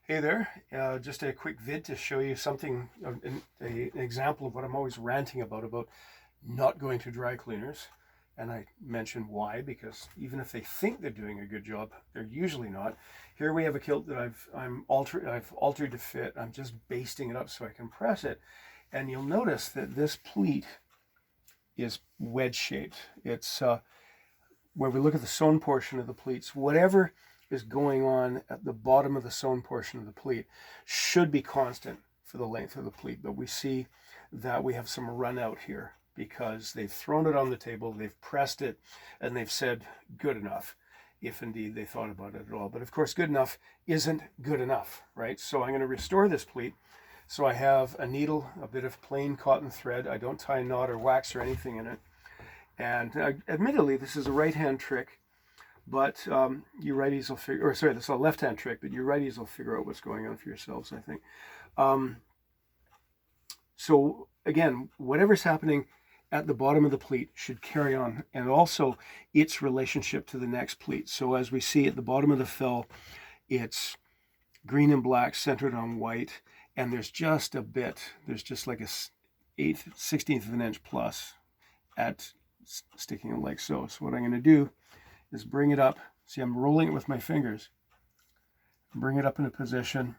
Hey there, just a quick vid to show you something, an example of what I'm always ranting about not going to dry cleaners. And I mention why, because even if they think they're doing a good job, they're usually not. Here we have a kilt that I've altered to fit. I'm just basting it up so I can press it. And you'll notice that this pleat is wedge shaped. It's where we look at the sewn portion of the pleats, whatever is going on at the bottom of the sewn portion of the pleat should be constant for the length of the pleat, but we see that we have some run out here because they've thrown it on the table, they've pressed it, and they've said good enough, if indeed they thought about it at all. But of course, good enough isn't good enough, right? So I'm going to restore this pleat. So I have a needle, a bit of plain cotton thread. I don't tie a knot or wax or anything in it. And admittedly, this is a right-hand trick, but you righties will figure, or sorry, this is a left-hand trick, but you righties will figure out what's going on for yourselves, I think. So again, whatever's happening at the bottom of the pleat should carry on, and also its relationship to the next pleat. So as we see at the bottom of the fill, it's green and black centered on white, and there's just a bit, there's just like a 16th of an inch plus at sticking it like so. So what I'm going to do is bring it up. See, I'm rolling it with my fingers. Bring it up into position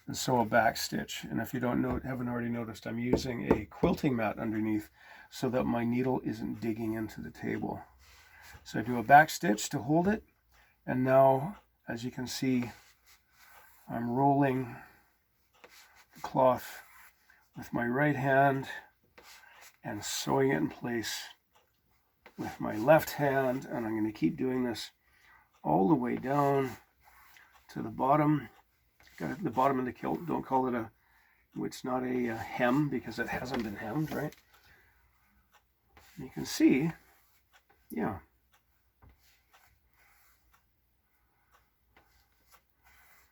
and sew a back stitch. And if you haven't already noticed, I'm using a quilting mat underneath so that my needle isn't digging into the table. So I do a back stitch to hold it, and now, as you can see, I'm rolling the cloth with my right hand and sewing it in place with my left hand, and I'm going to keep doing this all the way down to the bottom. Got it at the bottom of the kilt. Don't call it it's not a hem because it hasn't been hemmed, right? And you can see, yeah.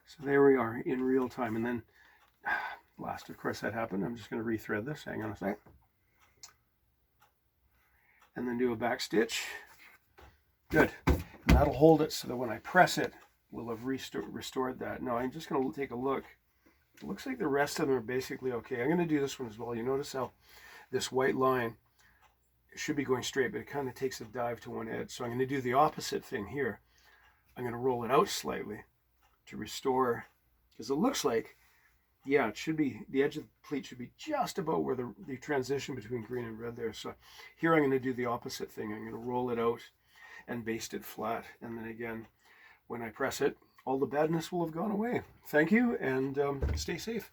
So there we are in real time. And then last, of course, that happened. I'm just going to rethread this. Hang on a sec. And then do a back stitch. Good. And that'll hold it so that when I press it, we'll have restored that. Now I'm just going to take a look. It looks like the rest of them are basically okay. I'm going to do this one as well. You notice how this white line should be going straight, but it kind of takes a dive to one edge. So I'm going to do the opposite thing here. I'm going to roll it out slightly to restore, because it looks like, yeah, it should be, the edge of the pleat should be just about where the transition between green and red there. So here I'm going to do the opposite thing. I'm going to roll it out and baste it flat. And then again, when I press it, all the badness will have gone away. Thank you, and stay safe.